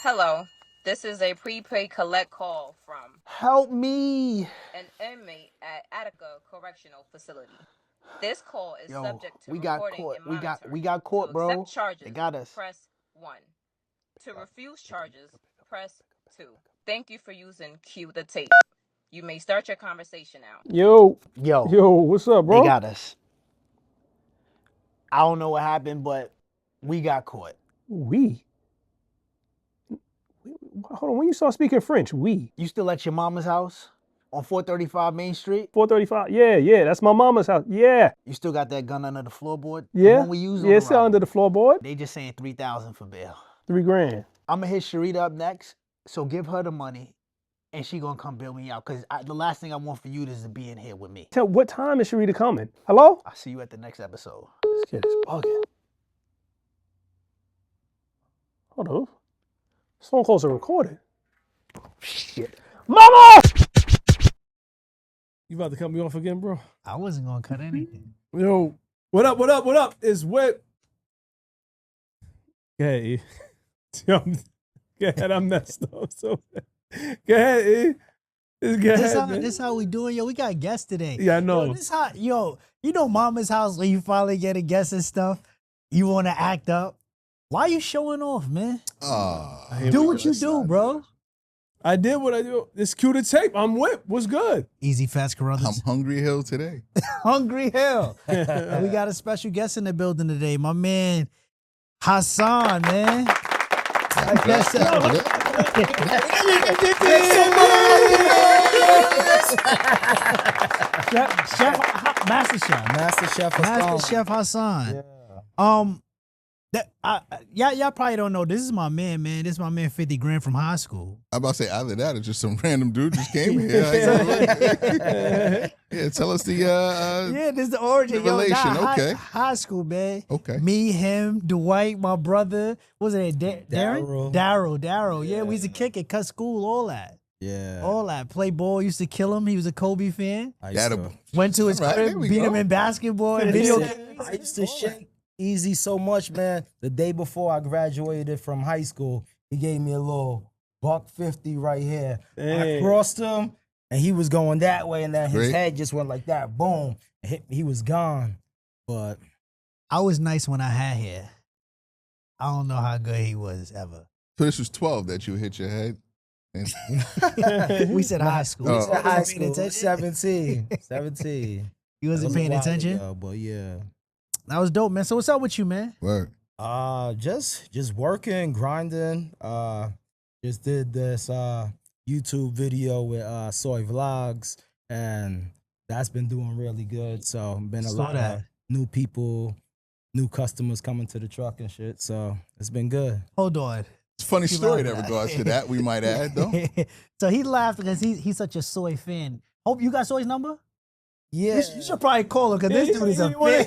Hello, this is a prepaid collect call from Help me. an inmate at Attica Correctional Facility. This call is Yo, subject to we got recording caught. and We monitoring. got To caught, bro. accept charges, They got us. press 1. To refuse charges, press 2. Thank you for using Cue the Tape. You may start your conversation now. Yo, Yo, what's up, they bro? got us. I don't know what happened, but we got caught. We. Hold on. When you start speaking French, we. You still at your mama's house on 435 Main Street? 435. Yeah. That's my mama's house. Yeah. You still got that gun under the floorboard? The Yeah. one we used on Yeah, the it's still under robbery. the floorboard. They just saying 3,000 for bail. $3,000. I'm gonna hit Sharita up next, so give her the money, and she gonna come bail me out. Cause the last thing I want for you is to be in here with me. Tell what time is Sharita coming? Hello? I'll see you at the next episode. This kid is bugging. Hold on. This phone calls are recorded. Shit. Mama! You about to cut me off again, bro? I wasn't gonna cut anything. Yo, what up? It's Whip. Hey. Go ahead, I messed up. So go ahead, E. Just go ahead, man. This how we doing, yo. We got guests today. Yeah, I know. You know mama's house when you finally get a guest and stuff, you want to act up. Why you showing off, man? Do what you do, bro. I did what I do. It's Cue the Tape. I'm Whip. What's good? Easy Fast Carruthers. I'm Hungry Hill today. Hungry Hill. And we got a special guest in the building today. My man, Hassan, man. I guess Master Chef. Master Chef Hassan. Master Chef Hassan. Y'all probably don't know. This is my man. This is my man, 50 grand from high school. I'm about to say either that or just some random dude just came here. Yeah, tell us the This is the origin. the relation. Okay. High school, man. Okay. Me, him, Dwight, my brother. What was it? Darren? Daryl. Yeah, we used to kick it, cut school, all that. Yeah. All that. Play ball, used to kill him. He was a Kobe fan. Went to his All right, there crib, we beat go. him in basketball and video games. I used to shake Easy so much, man. The day before I graduated from high school, he gave me a little $150 right here. I Dang. crossed him, and he was going that way, and then his Great. head just went like that. Boom. He was gone. But I was nice when I had hair. I don't know how good he was ever. So this was 12 that you hit your head. And We said high school. Oh. He wasn't high paying school, attention. 17. He wasn't That was a paying while attention. ago, but yeah. That was dope, man. So what's up with you, man? word. Just working, grinding. Just did this YouTube video with Soy Vlogs, and that's been doing really good. So been a Saw lot that. of new people, new customers coming to the truck and shit. So it's been good. Hold on. It's a funny story in like that. regards to that, we might add, though. So he laughed because he's such a Soy fan. Hope you got Soy's number? Yeah. You should probably call him because this dude is a fan. Like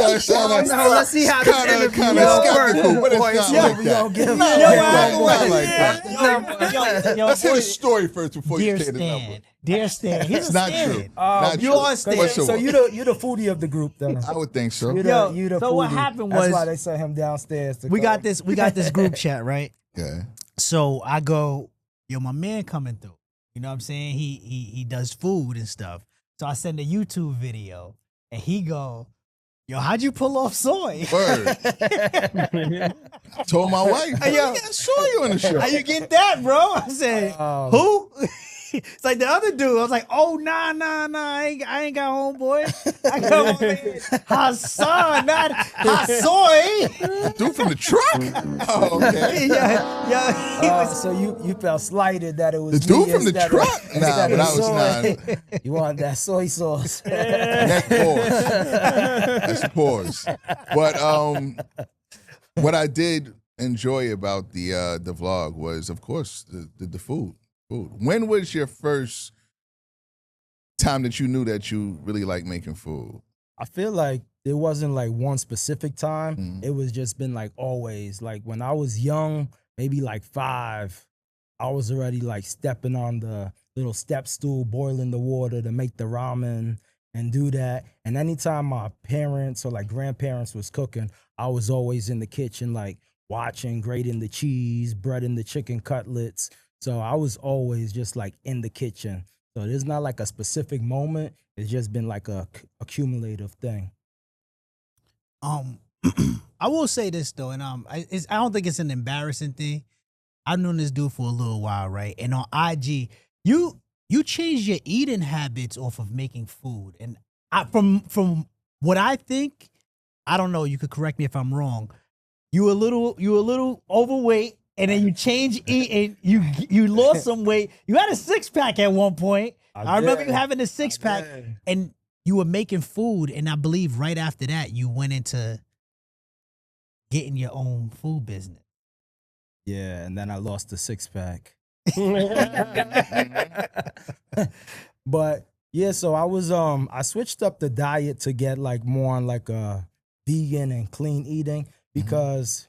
that. let's see how this interview Kind of skeptical, but it's not like that. Let's hear the story first before Dear you say the number. Stan. Dear Stan. He's It's a not Stan. true. Not you true. are Stan. Whatsoever. So you the foodie of the group then. I would think so. You Yo, you the so what foodie. happened That's was- why they sent him downstairs to We go. got this group chat, right? Yeah. So I go, yo, my man coming through. You know what I'm saying? He does food and stuff. So I send a YouTube video and he go, yo, how'd you pull off Soy? Word. Told my wife. Hey, yo. I saw you on the show. How you get that, bro? I said, who? It's like the other dude. I was like, oh, nah. I ain't got homeboy. I got my man Hassan, not Hassoy. Dude from the truck. Oh, okay. yeah. He was, So you felt slighted that it was The dude me from the instead truck? Of, Nah, instead but of I was soy. not. You want that soy sauce? Neck pause. That's a pause. But what I did enjoy about the vlog was, of course, the food. When was your first time that you knew that you really like making food? I feel like it wasn't like one specific time. Mhm. It was just been like always. Like when I was young, maybe like 5, I was already like stepping on the little step stool, boiling the water to make the ramen. and do that. And anytime my parents or like grandparents was cooking, I was always in the kitchen, like watching, grating the cheese, breading the chicken cutlets. So I was always just like in the kitchen. So there's not like a specific moment. It's just been like a accumulative thing. I will say this though, and I don't think it's an embarrassing thing. I've known this dude for a little while, right? And on IG, you changed your eating habits off of making food, and from what I think, I don't know. You could correct me if I'm wrong. You were a little overweight, and then you changed eating. You lost some weight. You had a 6-pack at one point. I remember you having a 6-pack, and you were making food. And I believe right after that, you went into getting your own food business. Yeah, and then I lost the 6-pack. But yeah, so I was I switched up the diet to get like more on like a vegan and clean eating, because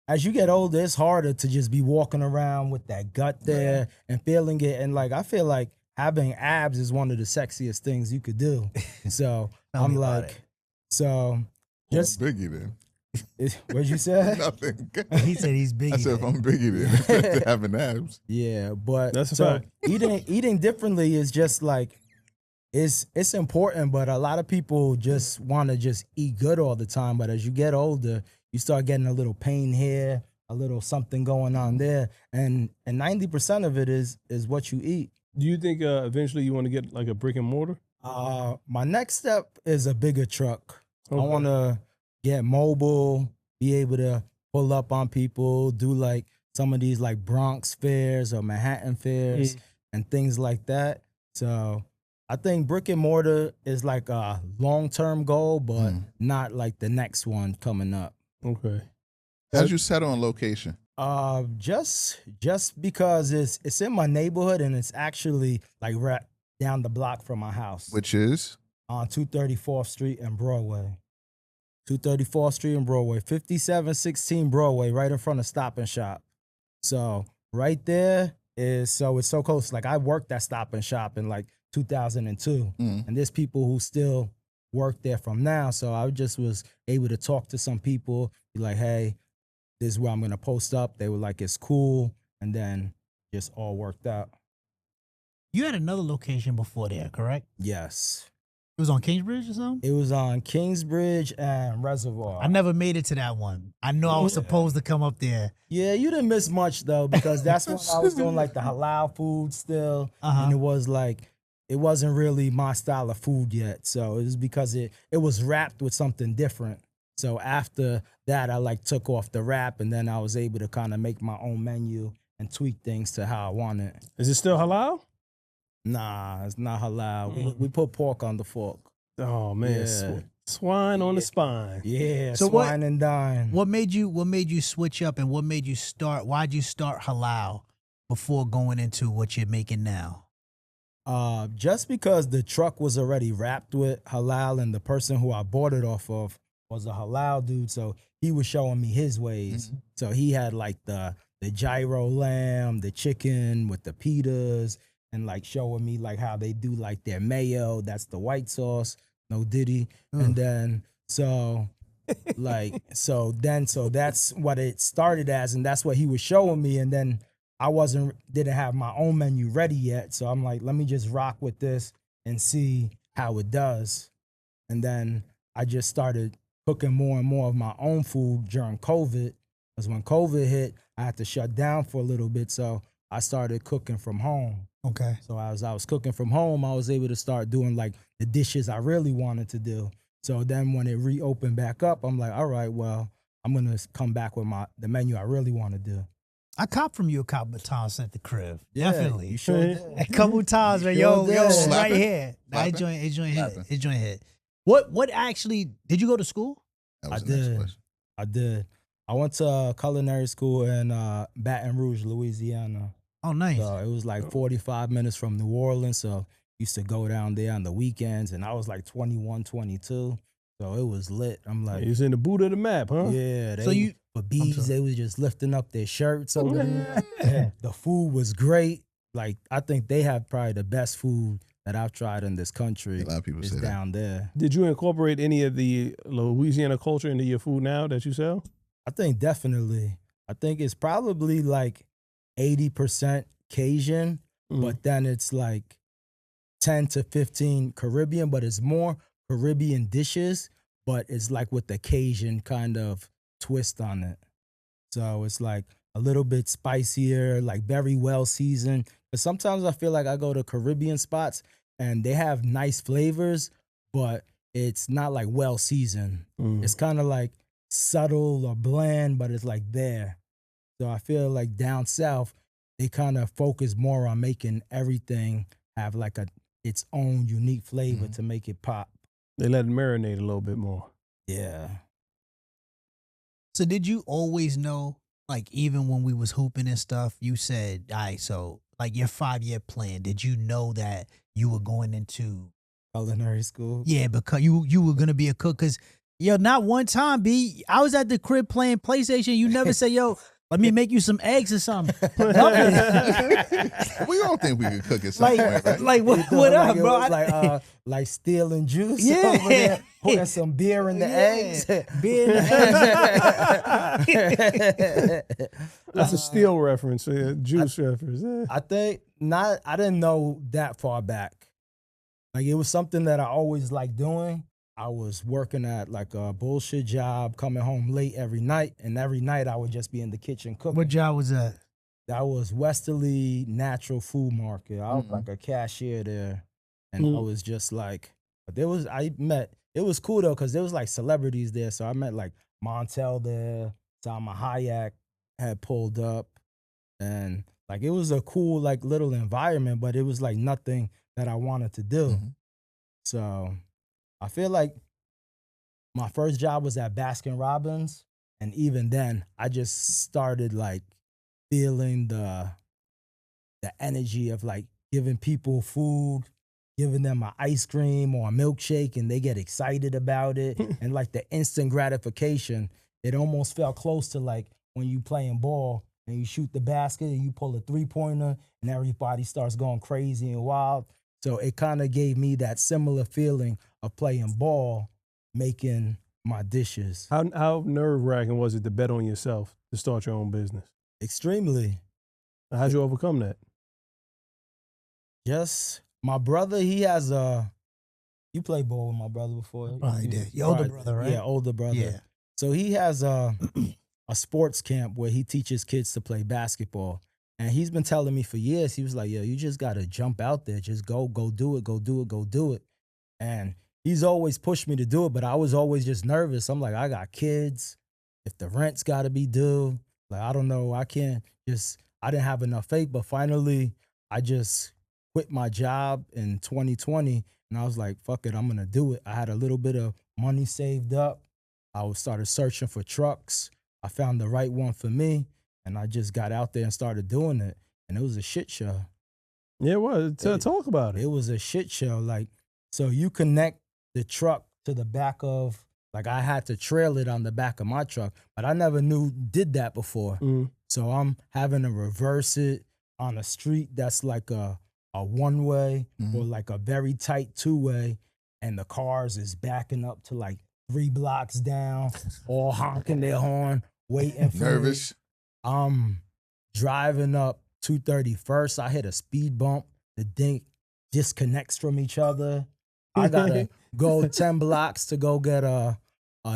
as you get older, it's harder to just be walking around with that gut there and feeling it. And like I feel like having abs is one of the sexiest things you could do. So I'm like, so just Biggie then. what'd you say? Nothing. He said he's big. I said if I'm Biggie then, having abs. Yeah, but That's a so fact. eating differently is just like it's important, but a lot of people just want to just eat good all the time. But as you get older, you start getting a little pain here, a little something going on there, and 90% of it is what you eat. Do you think eventually you want to get like a brick and mortar? My next step is a bigger truck. I Okay. want to get mobile, be able to pull up on people, do like some of these like Bronx fairs or Manhattan fairs and things like that. So I think brick and mortar is like a long-term goal, but not like the next one coming up. Okay. How'd you settle on location? Just because it's in my neighborhood and it's actually like right down the block from my house. Which is? On 234th Street and Broadway. 234th Street and Broadway, 5716 Broadway, right in front of Stop and Shop. So right there is, so it's so close. Like I worked at Stop and Shop in like 2002, and there's people who still work there from now. So I just was able to talk to some people, be like, hey, this is where I'm gonna post up. They were like, it's cool, and then just all worked out. You had another location before there, correct? Yes. It was on Kingsbridge or something? It was on Kingsbridge and Reservoir. I never made it to that one. I know I was supposed to come up there. Yeah, you didn't miss much though, because that's when I was doing like the halal food still. And it was like, it wasn't really my style of food yet. So it was because it was wrapped with something different. So after that, I like took off the wrap, and then I was able to kind of make my own menu and tweak things to how I want it. Is it still halal? Nah, it's not halal. We put pork on the fork. Oh man, Yeah. swine on the spine. Yeah, So swine and dine. What made you switch up, and what made you start? Why'd you start halal before going into what you're making now? Just because the truck was already wrapped with halal, and the person who I bought it off of was a halal dude, so he was showing me his ways. So he had like the gyro lamb, the chicken with the pitas, and like showing me like how they do like their mayo. That's the white sauce, no diddy. And then so that's what it started as, and that's what he was showing me. And then I didn't have my own menu ready yet, so I'm like, let me just rock with this and see how it does. And then I just started cooking more and more of my own food during COVID, because when COVID hit, I had to shut down for a little bit, so I started cooking from home. Okay. So as I was cooking from home, I was able to start doing like the dishes I really wanted to do. So then when it reopened back up, I'm like, all right, well, I'm gonna come back with the menu I really want to do. I copped from you a couple of times at the crib. Yeah, Definitely. you sure did. A couple of times, man. Yo, did. right Slapping? here. Nah, it Slapping? joint hit. Slapping. It joint hit. What actually did you go to school? That was I the next did. question. I did. I went to culinary school in Baton Rouge, Louisiana. Oh, nice. So it was like 45 minutes from New Orleans. So used to go down there on the weekends, and I was like 21, 22. So it was lit. I'm like, He was in the boot of the map, huh? yeah. So you- for bees, they was just lifting up their shirts over there. The food was great. Like I think they have probably the best food that I've tried in this country A lot of people is say that. down there. Did you incorporate any of the Louisiana culture into your food now that you sell? I think definitely. I think it's probably like 80% Cajun, but then it's like 10 to 15 Caribbean, but it's more Caribbean dishes, but it's like with the Cajun kind of twist on it. So it's like a little bit spicier, like very well seasoned. But sometimes I feel like I go to Caribbean spots and they have nice flavors, but it's not like well seasoned. It's kind of like subtle or bland, but it's like there. So I feel like down south, they kind of focus more on making everything have like its own unique flavor to make it pop. They let it marinate a little bit more. Yeah. So did you always know, like even when we was hooping and stuff, you said, all right, so like your 5-year plan, did you know that you were going into Culinary school? Yeah, because you were gonna be a cook. Cause yo, not one time, B, I was at the crib playing PlayStation. You never say, yo, let me make you some eggs or something. Nothing. We all think we could cook at some point, right? Like what Like up, it bro? was like stealing juice. Yeah. Over there, putting some beer in the eggs. Beer in the eggs. That's a steel reference, juice reference. Yeah. I think not. I didn't know that far back. Like it was something that I always liked doing. I was working at like a bullshit job, coming home late every night, and every night I would just be in the kitchen cooking. What job was that? That was Westerly Natural Food Market. I was like a cashier there, and I was just like, but it was cool though, because there was like celebrities there. So I met like Montel there, Salma Hayek had pulled up, and like it was a cool like little environment, but it was like nothing that I wanted to do. So I feel like my first job was at Baskin Robbins, and even then I just started like feeling the energy of like giving people food, giving them an ice cream or a milkshake, and they get excited about it. And like the instant gratification, it almost felt close to like when you playing ball and you shoot the basket and you pull a 3-pointer and everybody starts going crazy and wild. So it kind of gave me that similar feeling of playing ball, making my dishes. How nerve-wracking was it to bet on yourself to start your own business? Extremely. How'd you overcome that? Just my brother, he has you played ball with my brother before. Probably did. Your older brother, right? Yeah, older brother. Yeah. So he has a sports camp where he teaches kids to play basketball. And he's been telling me for years, he was like, yo, you just got to jump out there. Just go do it, go do it, go do it. And he's always pushed me to do it, but I was always just nervous. I'm like, I got kids. If the rent's got to be due, like, I don't know. I didn't have enough faith. But finally, I just quit my job in 2020. And I was like, fuck it, I'm going to do it. I had a little bit of money saved up. I started searching for trucks. I found the right one for me. And I just got out there and started doing it. And it was a shit show. Yeah, what? Talk about it. It was a shit show. Like, so you connect the truck to the back of, like I had to trail it on the back of my truck, but I never did that before. So I'm having to reverse it on a street that's like a one-way or like a very tight 2-way. And the cars is backing up to like 3 blocks down, all honking their horn, waiting for Nervous. me. I'm driving up 231st. I hit a speed bump. The thing disconnects from each other. I gotta go 10 blocks to go get a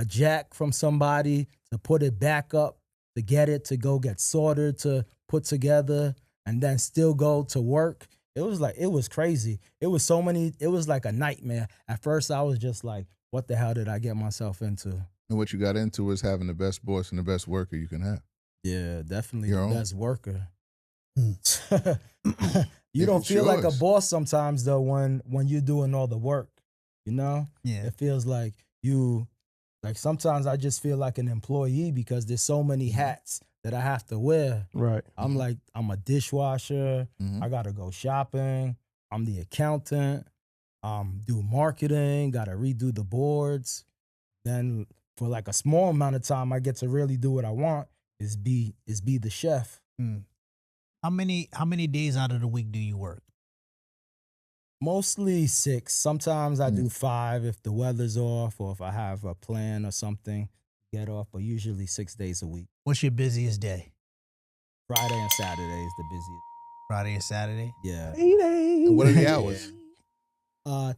jack from somebody to put it back up, to get it, to go get soldered, to put together, and then still go to work. It was crazy. It was like a nightmare. At first I was just like, what the hell did I get myself into? And what you got into was having the best boss and the best worker you can have. Yeah, definitely Your the own? best worker. You If don't it's feel like a yours. boss sometimes though when you're doing all the work, you know? Yeah. It feels like sometimes I just feel like an employee because there's so many hats that I have to wear. Right. I'm like, I'm a dishwasher. I gotta go shopping. I'm the accountant. Do marketing, gotta redo the boards. Then for like a small amount of time, I get to really do what I want, is be the chef. How many days out of the week do you work? Mostly 6. Sometimes I do 5 if the weather's off or if I have a plan or something. Get off, but usually 6 days a week. What's your busiest day? Friday and Saturday is the busiest. Friday and Saturday? Yeah. And what are the hours?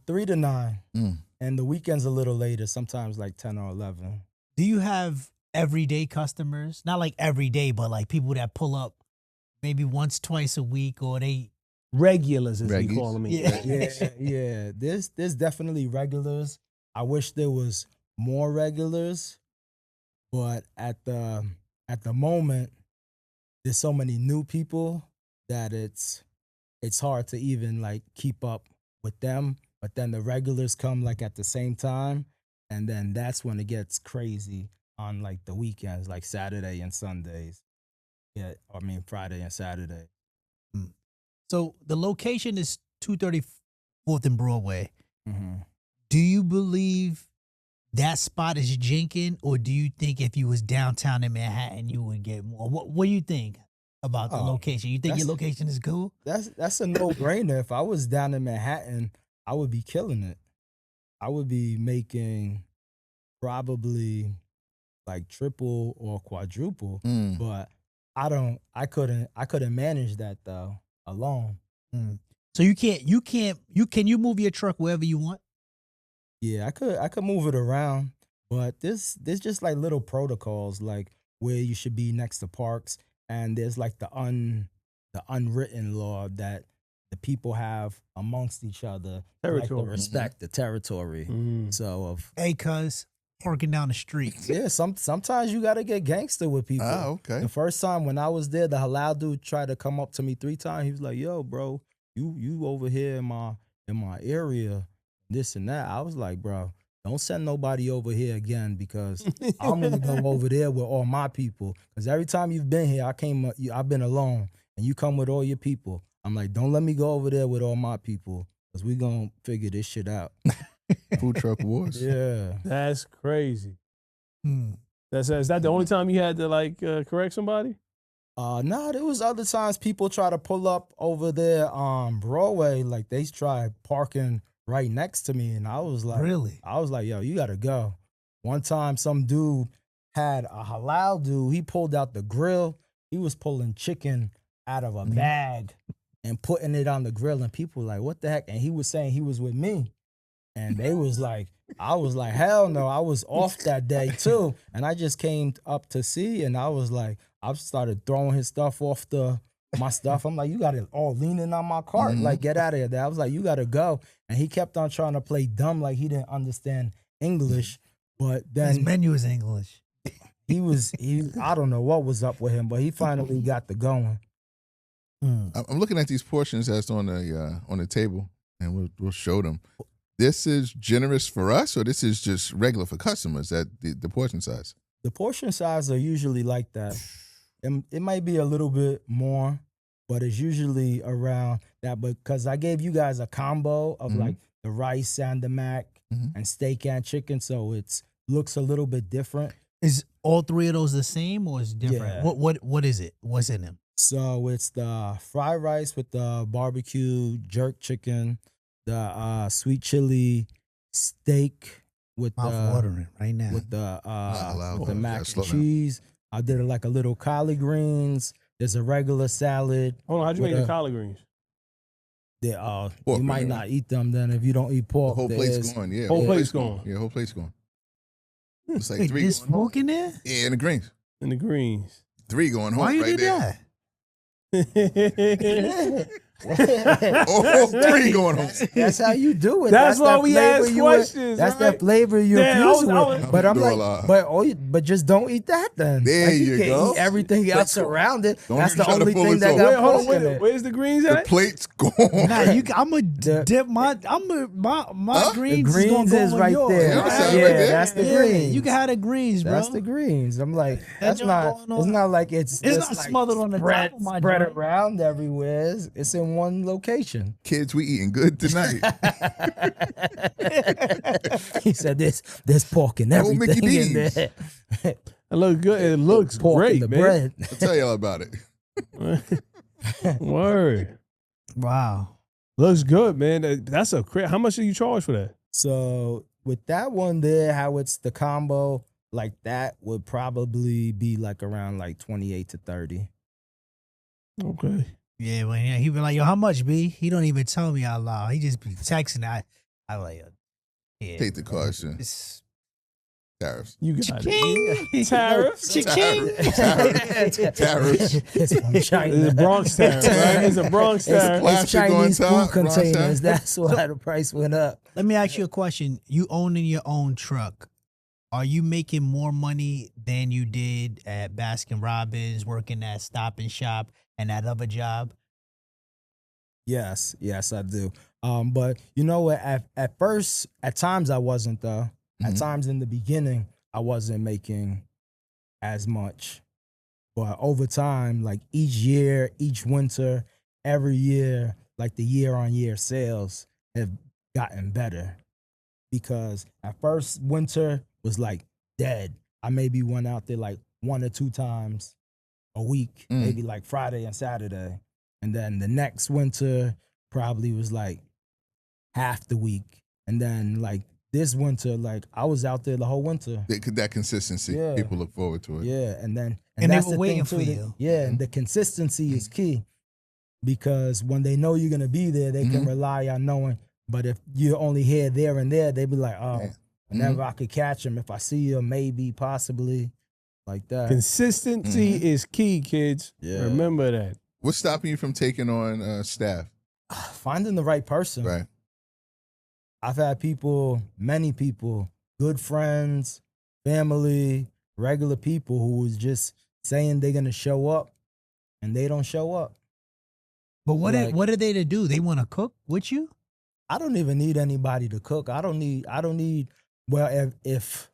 3 to 9. Mm. And the weekend's a little later, sometimes like 10 or 11. Do you have everyday customers? Not like every day, but like people that pull up maybe once, twice a week, or they. Regulars, as we Reggies. call them. Yeah. There's definitely regulars. I wish there was more regulars, but at the moment, there's so many new people that it's hard to even like keep up with them. But then the regulars come like at the same time, and then that's when it gets crazy on like the weekends, like Saturday and Sundays. Yeah, I mean Friday and Saturday. So the location is 234th and Broadway. Mm-hmm. Do you believe that spot is jinking, or do you think if you was downtown in Manhattan, you would get more? What do you think about the Oh, location? You think your location is cool? That's a no-brainer. If I was down in Manhattan, I would be killing it. I would be making probably like triple or quadruple, Mm. but I couldn't manage that though alone. So can you move your truck wherever you want? Yeah, I could move it around, but there's just like little protocols like where you should be next to parks, and there's like the unwritten law that the people have amongst each other, like to Territory. respect the territory. Mm. So Hey, cuz, parking down the street. yeah, sometimes you gotta get gangster with people. Ah, okay. The first time when I was there, the halal dude tried to come up to me 3 times. He was like, "Yo, bro, you over here in my area, this and that." I was like, "Bro, don't send nobody over here again because I'm gonna go over there with all my people. Because every time you've been here, I've been alone, and you come with all your people. I'm like, don't let me go over there with all my people because we gonna figure this shit out." Food truck wars. Yeah. That's crazy. Hmm. Is that the only time you had to like correct somebody? Nah, there was other times people try to pull up over there on Broadway, like they tried parking right next to me, and I was like, Really? yo, you gotta go. One time, some dude had a halal dude. He pulled out the grill. He was pulling chicken out of a bag and putting it on the grill, and people were like, what the heck? And he was saying he was with me, and they was like, I was like, hell no, I was off that day too, and I just came up to see, and I was like, I started throwing his stuff off my stuff. I'm like, you got it all leaning on my cart. Like, get out of here. I was like, you got to go. And he kept on trying to play dumb like he didn't understand English. But His then menu is English. I don't know what was up with him, but he finally got the going. I'm looking at these portions that's on the table, and we'll show them. This is generous for us, or this is just regular for customers at the portion size? The portion size are usually like that. It might be a little bit more, but it's usually around that. Because I gave you guys a combo of like the rice and the mac and steak and chicken, so it looks a little bit different. Is all 3 of those the same, or is it different? Yeah. What is it? What's in them? So it's the fried rice with the barbecue jerk chicken, the sweet chili steak with Mouth watering right now. with the allowed. mac Yeah, slow and down. cheese. I did like a little collard greens. There's a regular salad. Hold on, how'd you With make the a- collard greens? You Pork, might right? not eat them then if you don't eat The pork. whole There plate's is- gone. Yeah, Whole plate's gone. Yeah, whole plate's gone. It's like Wait, 3 there's going home. smoke in there? Yeah, and the greens. And the greens. 3 going home Why you right did there. that? Oh, 3 going home. That's how you do it. That's why that we flavor ask you- questions, That's right? that flavor you Damn, infuse I was- with. But I'm Do a like, lot. but just don't eat that then. There Like, you can go. Eat everything else around it. Don't That's even the try to only pull thing this that off. got Wait, hold on, pork in it. where's the greens The at? plate's gone. Nah, I'm a dip my Huh? greens. The greens is, gonna is go on right yours. there. Yeah, Yeah, right there. that's the Yeah, greens. You can have the greens, bro. That's the greens. I'm like, that's joint not. going on. It's not like it's It's just not like smothered on the top of my spread joint. around everywhere. It's in one location. Kids, we eating good tonight. He said, "There's pork and Oh, Mickey everything in D's. there. It looks good. It looks Pork great, in the man. bread." I'll tell y'all about it. Word. Wow. Looks good, man. That's a how much do you charge for that? So with that one there, how it's the combo, like that would probably be like around like 28 to 30. Okay. Yeah, when he be like, yo, how much, B? He don't even tell me out loud. He just be texting. I like, yeah. Take the question. It's Tariffs. You got Ching! it. Tariffs. Tariffs. It's from It's China. a Bronx tariff, right? It's a Bronx tariff. Plastic on Chinese top, food Bronx tariff. containers. That's why the price went up. Let me ask you a question. You owning your own truck, are you making more money than you did at Baskin Robbins, working at Stop and Shop, and that other job? Yes, I do. But you know what? At first, at times I wasn't though. At Mhm. times in the beginning, I wasn't making as much. But over time, like each year, each winter, every year, like the year-on-year sales have gotten better. Because at first, winter was like dead. I maybe went out there like 1 or 2 times a week, maybe like Friday and Saturday. And then the next winter probably was like half the week. And then like this winter, like I was out there the whole winter. That consistency. Yeah. People look forward to it. Yeah, and then And they that's were the waiting thing for too, you. Yeah, and the consistency is key because when they know you're gonna be there, they can rely on knowing. But if you're only here, there, and there, they be like, oh, whenever I could catch them, if I see you, maybe, possibly, like that. Consistency is key, kids. Yeah. Remember that. What's stopping you from taking on staff? Finding the right person. Right. I've had people, many people, good friends, family, regular people who was just saying they're gonna show up, and they don't show up. But what Like- what are they to do? They want to cook with you? I don't even need anybody to cook. I don't need. Well, if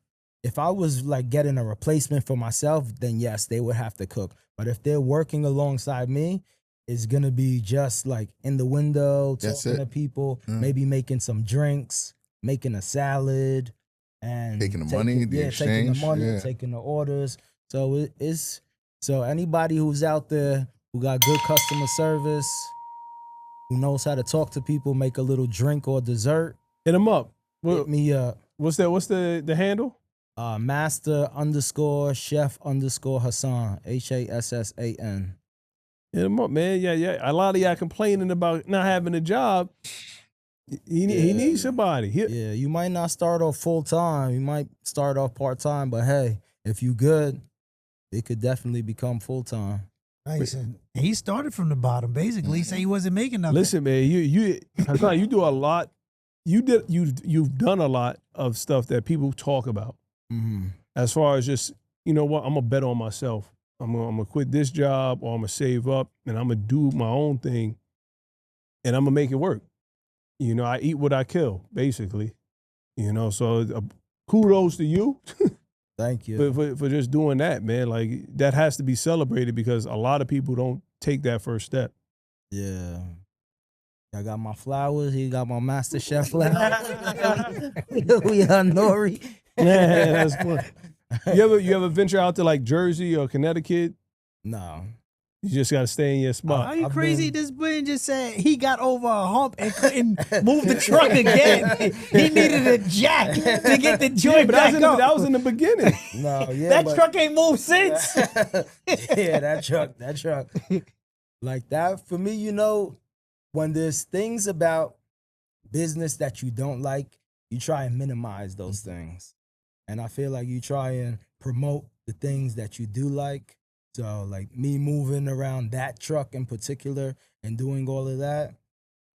I was like getting a replacement for myself, then yes, they would have to cook. But if they're working alongside me, it's gonna be just like in the window, That's talking it. to people, maybe making some drinks, making a salad, and Taking the money, the taking the exchange, money, yeah. taking the orders. So so anybody who's out there who got good customer service, who knows how to talk to people, make a little drink or dessert, Hit them up. hit me up. What's that? What's the handle? Master_Chef Hassan, HASSAN. Hit them up, man. Yeah. A lot of y'all complaining about not having a job. He needs somebody. Yeah, you might not start off full time. You might start off part time, but hey, if you good, it could definitely become full time. Nice. He started from the bottom, basically. He said he wasn't making nothing. Listen, man, Hassan, you do a lot. You've done a lot of stuff that people talk about. Mm-hmm. As far as just, you know what, I'm gonna bet on myself. I'm gonna quit this job, or I'm gonna save up, and I'm gonna do my own thing, and I'm gonna make it work. You know, I eat what I kill, basically. You know, so kudos to you Thank you. for just doing that, man. Like that has to be celebrated because a lot of people don't take that first step. Yeah. I got my flowers. He got my Master Chef flowers. We are Nori. Yeah, that's fun. You ever venture out to like Jersey or Connecticut? No. You just gotta stay in your Are spot. you I've crazy? been- This man just said he got over a hump and couldn't move the truck again. He needed a jack to get the Yeah, joint but back up. that was in the beginning. No, yeah. That but- truck ain't moved since. Yeah, that truck. Like that, for me, you know, when there's things about business that you don't like, you try and minimize those things. And I feel like you try and promote the things that you do like. So like me moving around that truck in particular and doing all of that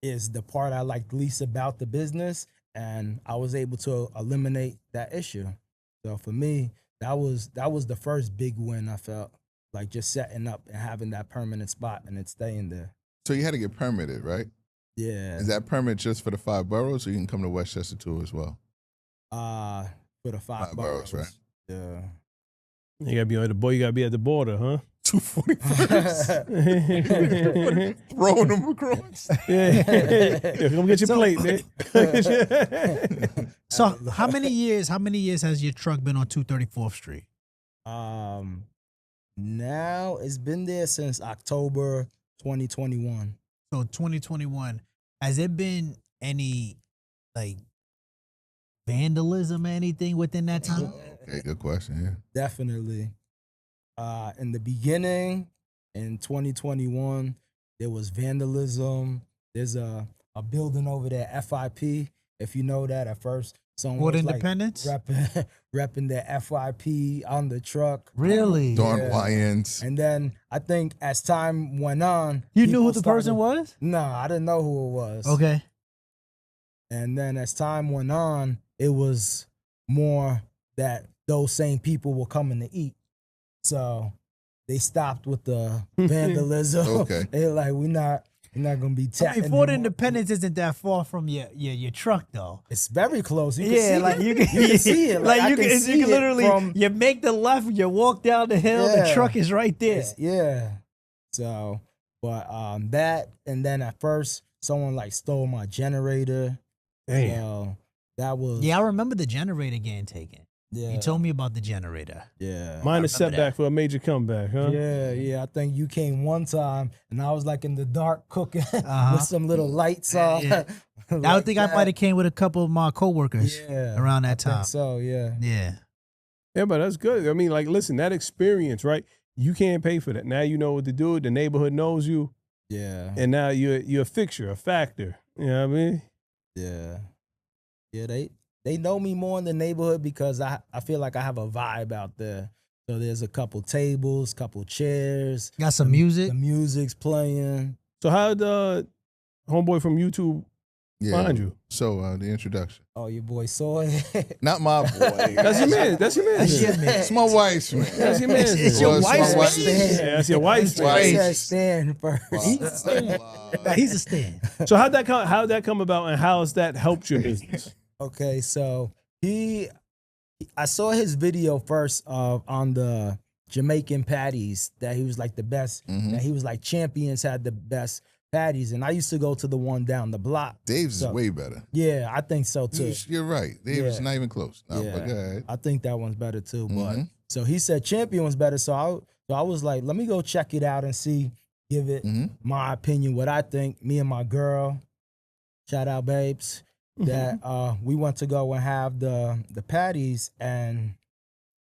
is the part I like least about the business. And I was able to eliminate that issue. So for me, that was the first big win I felt, like just setting up and having that permanent spot and it staying there. So you had to get permitted, right? Yeah. Is that permit just for the 5 boroughs, or you can come to Westchester too as well? For the 5 5 boroughs, right? Yeah. You gotta be on the boy. You gotta be at the border, huh? 241st. Throwing them across. Yeah, come get your plate, man. So how many years has your truck been on 234th Street? Now it's been there since October 2021. So 2021. Has there been any like vandalism or anything within that time? Okay, good question. Yeah. Definitely. In the beginning, in 2021, there was vandalism. There's a building over there, FIP. If you know that, at first, someone Fort was like Independence? repping the FIP on the truck. Really? Dawn Yeah. Wyans. And then I think as time went on, You knew who people the person was? No, I didn't know who it was. Okay. And then as time went on, it was more that those same people were coming to eat. So they stopped with the vandalism. Okay. They're like, we're not gonna be I tapping. mean, Fort Independence isn't that far from your truck though. It's very close. You can Yeah, see like it. you can see it. Like I you can can see it literally from- you make the left, you walk down the hill, the Yeah. truck is right there. Yeah. So, but that, and then at first someone like stole my generator. Damn. So that was Yeah, I remember the generator getting taken. Yeah. You told me about the generator. Yeah. Minor remember setback that. for a major comeback, huh? Yeah. I think you came one time, and I was like in the dark cooking Uh-huh. with some little lights on. Yeah. I think I might have came with a couple of my coworkers Yeah, around I that think time. so yeah. Yeah. Yeah, but that's good. I mean, like, listen, that experience, right? You can't pay for that. Now you know what to do. The neighborhood knows you, Yeah. and now you're a fixture, a factor. You know what I mean? Yeah. They know me more in the neighborhood because I feel like I have a vibe out there. So there's a couple tables, couple chairs. Got some music. The music's playing. So how the homeboy from YouTube Yeah. find you? So the introduction. Oh, your boy Soy. Not my boy. That's your man. That's your man. That's your man. It's my wife's man. That's your man. It's your Well, it's my wife's wife's man. Yeah, that's your wife's Wow. man. He Wow. said stand first. Nah, he's a stand. So how'd that come about, and how has that helped your business? Okay, so I saw his video first on the Jamaican patties that he was like the best. Mhm. That he was like champions had the best patties, and I used to go to the one down the block. Dave's So- is way better. Yeah, I think so too. You're right. Dave's Yeah. not even close. No, Yeah. but go ahead. I think that one's better too. But Mhm. so he said champion was better, so I was like, let me go check it out and see, give it Mhm. my opinion, what I think. Me and my girl, shout out babes, that we went to go and have the patties, and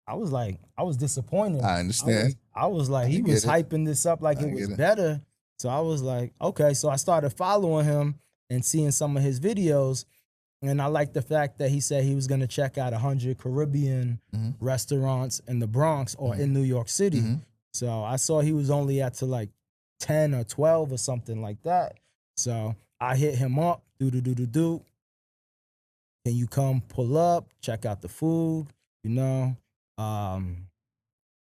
I was disappointed. I understand. I was like, I he get was it. hyping this up like I it was get it. better. So I was like, okay. So I started following him and seeing some of his videos. And I like the fact that he said he was going to check out 100 Caribbean Mhm. restaurants in the Bronx or in New York City. Mhm. So I saw he was only at to like 10 or 12 or something like that. So I hit him up, do. Can you come pull up, check out the food, you know?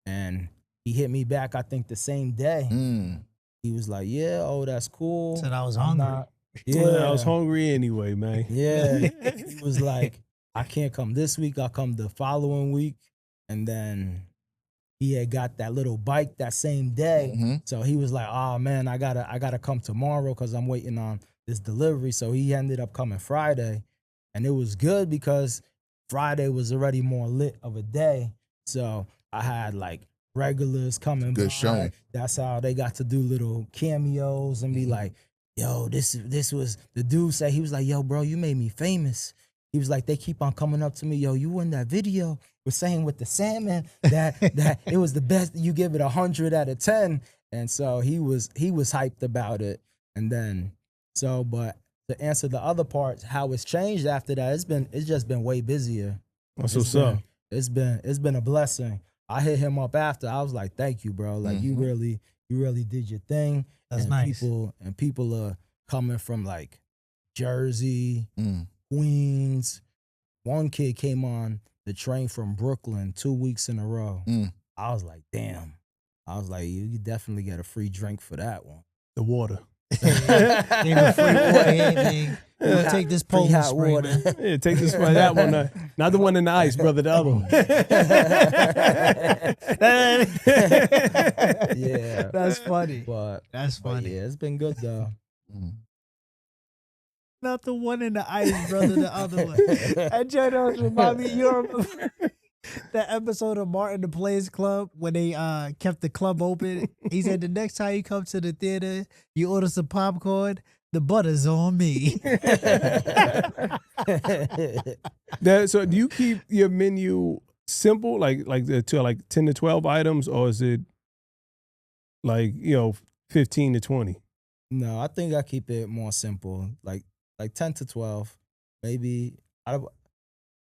And he hit me back, I think the same day. Mm. He was like, yeah, oh, that's cool. Said I was I'm hungry. not- Yeah, I was hungry anyway, man. Yeah. He was like, I can't come this week. I'll come the following week. And then he had got that little bike that same day. Mhm. So he was like, oh man, I gotta come tomorrow because I'm waiting on this delivery. So he ended up coming Friday. And it was good because Friday was already more lit of a day. So I had like regulars coming Good by. showing. That's how they got to do little cameos and be like, yo, this was the dude said, he was like, yo, bro, you made me famous. He was like, they keep on coming up to me, yo, you in that video was saying with the salmon that it was the best, you give it 100 out of 10. And so he was hyped about it. And then but to answer the other part, how it's changed after that, it's just been way busier. That's It's what's up. It's been a blessing. I hit him up after. I was like, thank you, bro. Like you really did your thing. That's and nice. People are coming from like Jersey, Mm. Queens. One kid came on the train from Brooklyn 2 weeks in a row. Mm. I was like, damn. I was like, you definitely get a free drink for that one. The water. Gave him free water here, man. We'll take this Free Poland hot spring, water. man. Yeah, take this one, that one. Not the one in the ice, brother. The other one. Yeah. That's funny. But That's funny. yeah, it's been good though. Mm. Not the one in the ice, brother, the other one. That joint always remind me, you remember that episode of Martin the Players Club when they kept the club open? He said the next time you come to the theater, you order some popcorn, The butter's on me. So do you keep your menu simple, to like 10 to 12 items, or is it like 15 to 20? No, I think I keep it more simple, like 10 to 12, maybe.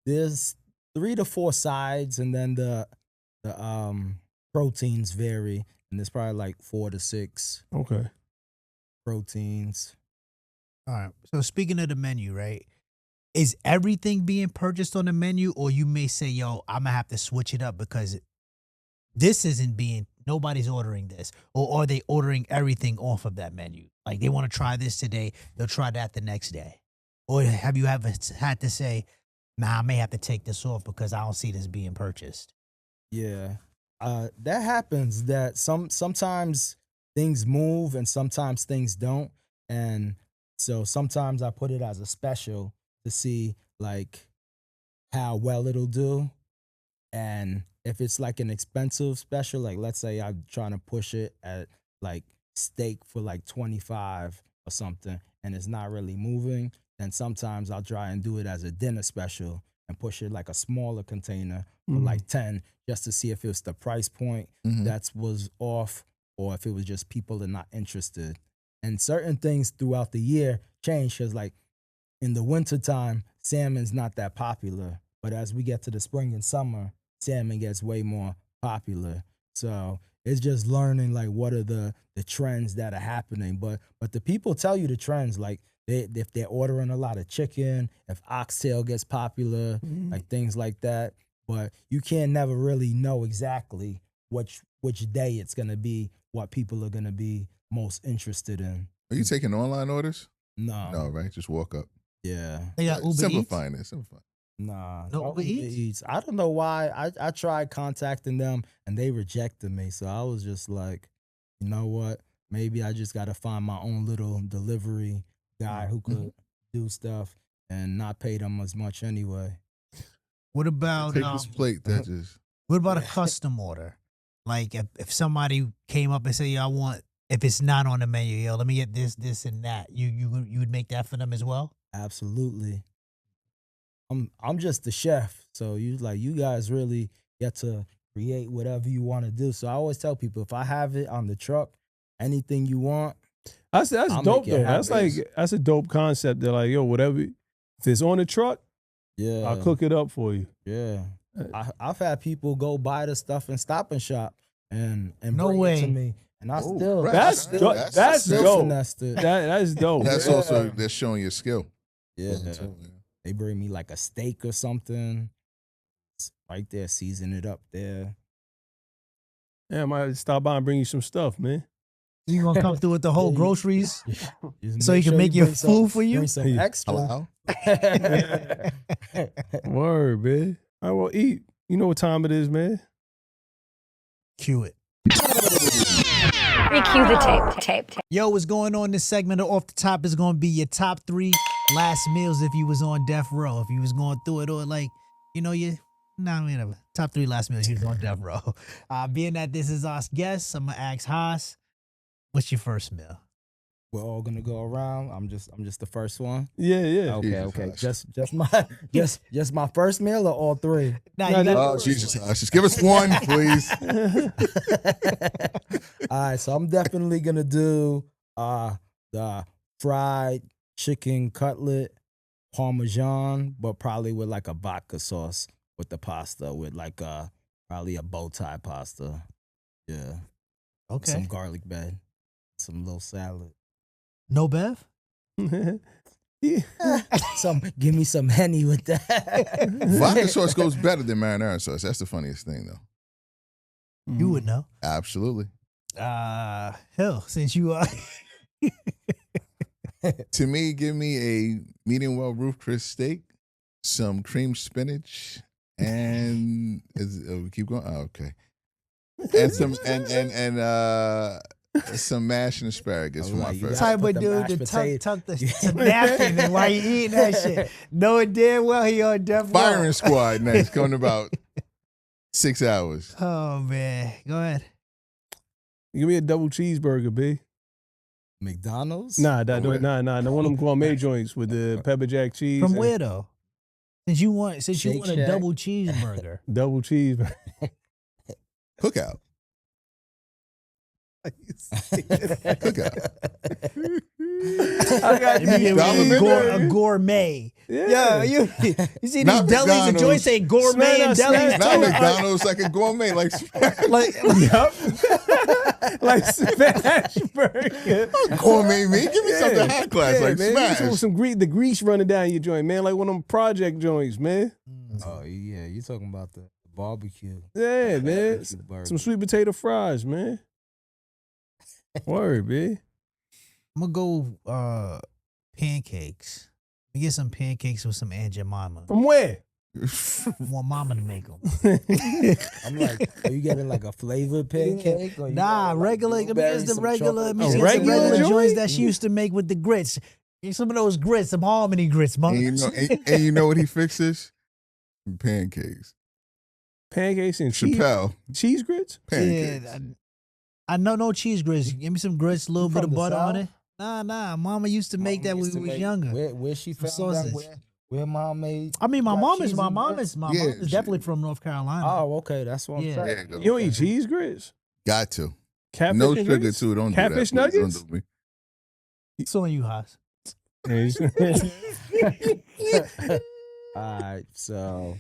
There's 3 to 4 sides, and then the proteins vary, and there's probably like 4 to 6 Okay. proteins. All right. So speaking of the menu, right? Is everything being purchased on the menu, or you may say, yo, I'm gonna have to switch it up because this isn't being, nobody's ordering this, or are they ordering everything off of that menu? Like they want to try this today, they'll try that the next day. Or have you ever had to say, nah, I may have to take this off because I don't see this being purchased? Yeah. That happens, that sometimes things move and sometimes things don't. And so sometimes I put it as a special to see like how well it'll do. And if it's like an expensive special, like let's say I'm trying to push it at like steak for like 25 or something, and it's not really moving, then sometimes I'll try and do it as a dinner special and push it like a smaller container for like 10, just to see if it's the price point that was off, or if it was just people are not interested. And certain things throughout the year change, because like in the wintertime, salmon's not that popular. But as we get to the spring and summer, salmon gets way more popular. So it's just learning like what are the trends that are happening. But the people tell you the trends, like if they're ordering a lot of chicken, if oxtail gets popular, like things like that. But you can never really know exactly which day it's gonna be, what people are gonna be most interested in. Are you taking online orders? No. No, right? Just walk up. Yeah. They got Uber Eats? Simplifying it. Simplifying. Nah. No Uber Eats? I don't know why. I tried contacting them and they rejected me. So I was just like, you know what? Maybe I just got to find my own little delivery guy who could do stuff and not pay them as much anyway. What about Take this plate. That just. what about a custom order? Like if somebody came up and said, yo, I want, if it's not on the menu, yo, let me get this, this, and that. You would make that for them as well? Absolutely. I'm just the chef, so you guys really get to create whatever you want to do. So I always tell people, if I have it on the truck, anything you want, That's I'll dope make it though. That's a dope concept. They're like, yo, whatever, if it's on the truck, yeah, I'll cook it up for you. Yeah, I've had people go buy the stuff in Stop and Shop and No bring way. it to me, and I Oh, still right. That's dope. That's dope. finessed it. That's dope. That's also that's showing your skill. Yeah. They bring me like a steak or something. It's right there, season it up there. Yeah, I might stop by and bring you some stuff, man. You gonna come through with the whole Yeah, groceries Just so he can sure make your bring food for you? Bring some extra. Hello? Word, man. I will eat. You know what time it is, man. Cue it. Recue the tape. Yo, what's going on? This segment of Off the Top is going to be your top 3 last meals if you was on death row. If you was going through it, or like, top 3 last meals you was on death row. Being that this is our guest, I'm going to ask Haas, what's your first meal? We're all gonna go around. I'm just the first one. Yeah. Okay. Jesus Just my first meal or all 3? Oh, Jesus. Just give us one, please. All right, so I'm definitely gonna do the fried chicken cutlet parmesan, but probably with like a vodka sauce with the pasta, with like probably a bow tie pasta. Yeah. Okay. Some garlic bread, some little salad. No Bev? Give me some Henny with that. Vodka sauce goes better than marinara sauce. That's the funniest thing, though. You would know. Absolutely. Hell, since you are. To me, give me a medium well roof Chris steak, some cream spinach, and we keep going. Oh, okay. And some some mashed asparagus for my first. Type of dude to tuck the napkin and while you eating that shit. Knowing damn well he on death row. Firing squad next, coming about 6 hours. Oh man, go ahead. Give me a double cheeseburger, B. McDonald's? Nah, the one of them gourmet joints with the pepper jack cheese. From and where though? Since you want Shake a Shack. double cheeseburger. double cheese. Cookout. Cookout. I got Let me get Dollar Bill. a gourmet. Yeah. You see these Not delis and McDonald's. joints say gourmet and delis Not too. McDonald's, like a gourmet, like Like, Yup. Like smash burger. gourmet meat. Give me something high class, like man. smash. Some the grease running down your joint, man. Like one of them project joints, man. Oh yeah, you talking about the barbecue? Yeah, man. Barbecue burger. Some sweet potato fries, man. Word, man. I'm gonna go pancakes. Let me get some pancakes with some Aunt Jemima. From where? I want Mama to make them. I'm like, are you getting like a flavored pancake? Or you Nah, got, like, regular. Let me blueberries, get the some regular. chocolate? Let me get some regular regular joint? joints that she used to make with the grits. Get some of those grits, some harmony grits, mom. And you know what he fixes? Pancakes. Pancakes and cheese. Chappelle. Cheese grits? Pancakes. Yeah, I know no cheese grits. Give me some grits, a little You bit from of the butter on South? it. Nah. Mama used to make that when we was younger. Where she Some found that? sausage. Where mom made? I mean, my black mom cheese is and grits? Yeah, definitely from North Carolina. Oh, okay, that's what I'm Yeah. saying. Yeah, You don't eat cheese grits? got to. Catfish No and sugar grits? too. Don't Catfish do that. Please. nuggets? Don't do me. It's on you, Haas. All right, so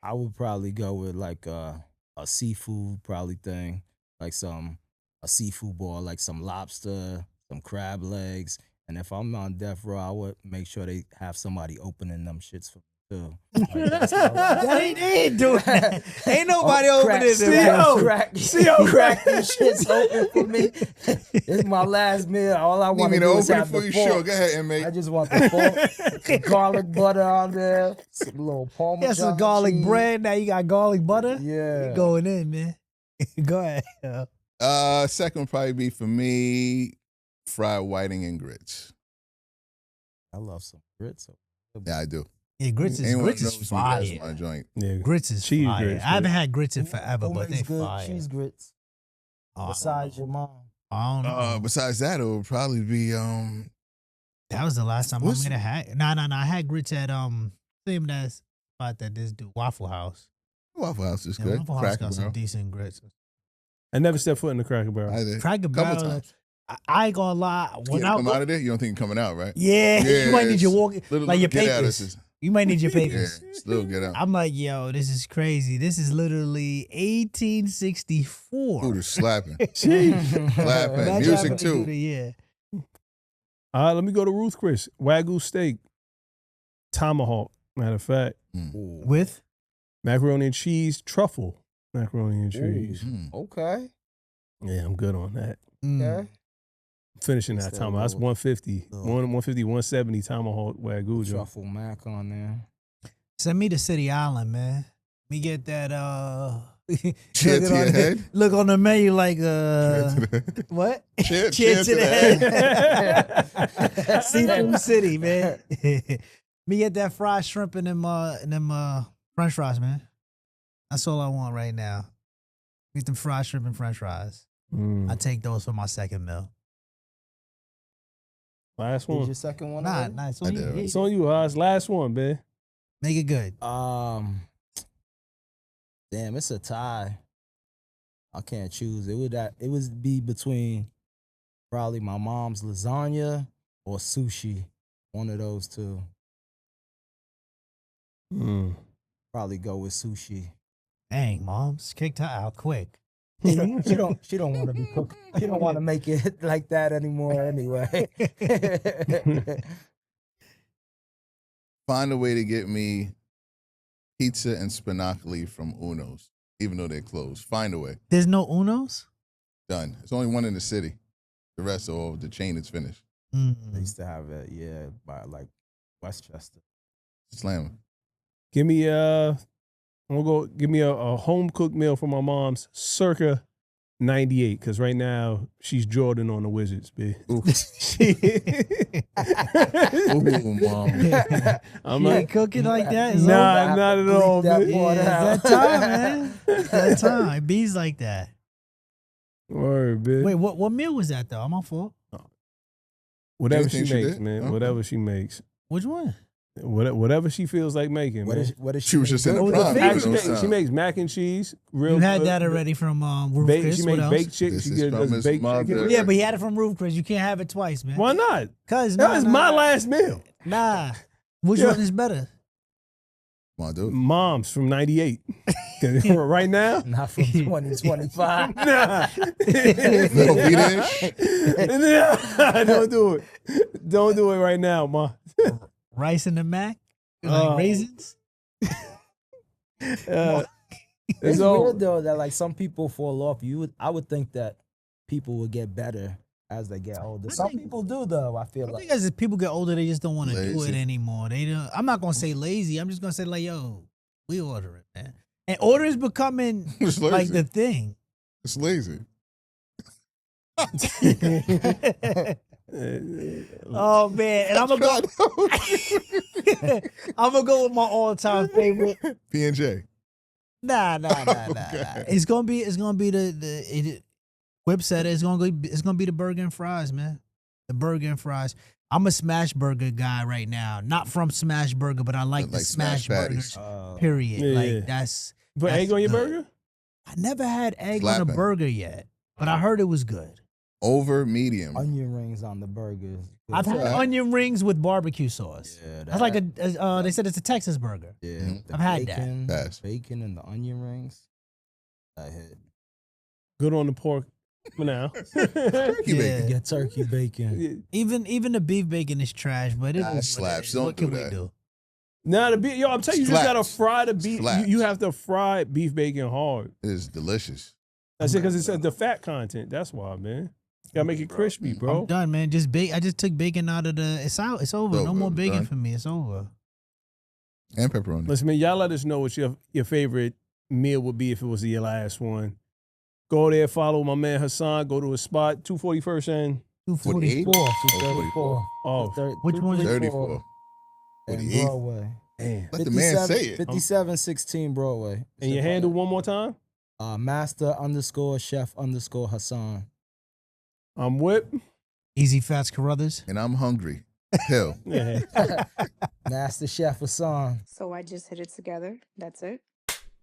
I would probably go with like a seafood probably thing, like a seafood ball, like some lobster, some crab legs, and if I'm on death row, I would make sure they have somebody opening them shits for me too. Like, that's all right. They ain't doing that. Ain't nobody Oh, opening crack, them. crack these shits open for me. It's my last meal. All I Need want me to to do is open it have for the you? fork. Sure. Go ahead, inmate. I just want the fork, some garlic butter on there, some little Parmesan Got some garlic cheese. bread. Now you got garlic butter. Yeah. You going in, man. Go ahead. Second would probably be for me, fried whiting and grits. I love some grits. Yeah, I do. Yeah, grits is Anyone grits knows is me, fire. that's my joint. Yeah. Grits is Cheese fire. grits, I haven't yeah. had grits in forever, Who but they makes good fire. cheese grits Oh, besides your mom? I don't know. Besides that, it would probably be That was the last time what's- I had. No. I had grits at same that's spot that this dude Waffle House. Waffle House is Yeah, good. Waffle House Cracker got some Barrel. decent grits. I never stepped foot in the Cracker Barrel. I did. Cracker Couple Barrel. times. I ain't gonna lie. You When gotta I come go, out of there, you don't think you're coming out, right? yeah, you might need your walk, Little like your get out papers. of this. You might need your Yeah, papers. still get out. I'm like, yo, this is crazy. This is literally 1864. Food is slapping. Imagine Slapping. having Music to do too. the- Yeah. Let me go to Ruth Chris. Wagyu steak. Tomahawk. Matter of fact. With Macaroni and cheese. Truffle. Macaroni and cheese. Mm. Okay. Yeah, I'm good on that. Okay. Finishing that Instead tomahawk. of That's 150. little- 150, 170 tomahawk Wagyu. joint. Truffle mac on there. Send me to City Island, man. Me get that Cheer look to your on the- head. Look on the menu like what? Cheer Cheer to the head. Seafood City, man. Me get that fried shrimp and them French fries, man. That's all I want right now. Get them fried shrimp and French fries. Mm. I take those for my second meal. Last Did one. your second one? Nah, already? nice. I did. It's on you, Oz. Last one, man. Make it good. Damn, it's a tie. I can't choose. It would be between probably my mom's lasagna or sushi. One of those two. Mm. Probably go with sushi. Dang, mom's kicked her out quick. She don't want to be cooked. She don't want to make it like that anymore anyway. Find a way to get me pizza and spinacoli from Uno's, even though they're closed. Find a way. There's no Unos? Done. There's only one in the city. The rest of all the chain is finished. I used to have it, yeah, by like Westchester. Slam. Give me give me a home cooked meal for my mom's circa 98, because right now she's Jordan on the Wizards, bitch. Ooh, mom. I'm You like, ain't cooking like that? It's nah, over? not at all, Bleep that bitch. part Yeah, out. it's that time, man. It's that time. It bees like that. Word, bitch. Wait, what meal was that though? I'm on for Whatever Anything she she makes, did? man. Okay. Whatever she makes. which one? Whatever she feels like making, What man. is what is She was just in the Oh, prime. the giving Actually, those she sounds. makes mac and cheese. Real You had good. that already from Roof Baked, Chris. she What makes else? baked chicken. This She is from does his baked mother. chicken. Yeah, but he had it from Roof Chris. You can't have it twice, man. Why not? Cause That was my last meal. Nah. Which Yeah. one is better? Come on, dude. Mom's from '98. Right now, not from 2025? nah. Little beat-ish. Nah, don't do it. Don't do it right now, ma. Rice and the mac? Like raisins? It's It's all weird though that like some people fall off. I would think that people would get better as they get older. Some people do though. I feel I like think as people get older, they just don't want to do it Lazy. anymore. They don't. I'm not gonna say lazy. I'm just gonna say like, yo, we order it, man. And order is becoming It's like lazy. the thing. It's lazy. Oh man, and I'm gonna go. I'm gonna go with my all-time favorite. P&J. Nah. Okay. It's gonna be the Whip said it. It's gonna be the burger and fries, man. The burger and fries. I'm a smash burger guy right now. Not from Smash Burger, but I like the Like smash smash patties. burgers. Period. Yeah. Like that's. Put that's egg on your good. burger? I never had egg on a Slapping. burger yet, but I heard it was good. Over medium. onion rings on the burgers. I've had right. onion rings with barbecue sauce. Yeah, That's like they said it's a Texas burger. yeah. Mhm. The I've had that. bacon, Pass. bacon and the onion rings. I hit. Good on the pork for now. Turkey bacon. Get turkey bacon. Even the beef bacon is trash, but it Nah, is slaps. What Don't can do we that. do? Now the beef, yo, I'm telling you, you just gotta Slaps. fry the beef. Slaps. You have to fry beef bacon hard. It is delicious. That's it, because it's the fat content. That's why, man. You gotta make it crispy, I'm bro. done, man. Just bake. I just took bacon out of the. It's out. It's over. It's No over. more bacon Done. for me. It's over. And pepperoni. Listen, man, y'all let us know what your favorite meal would be if it was your last one. Go there, follow my man Hassan. Go to a spot, 241st and 244. 234. oh, Which one is 34. And 48. Broadway. damn. Let the man say it. 5716 Broadway. And your handle one more time? Master_Chef Hassan. I'm Whip. Easy Fats Carruthers. And I'm hungry. Hell. Yeah. Master Chef Hassan. So I just hit it together. That's it.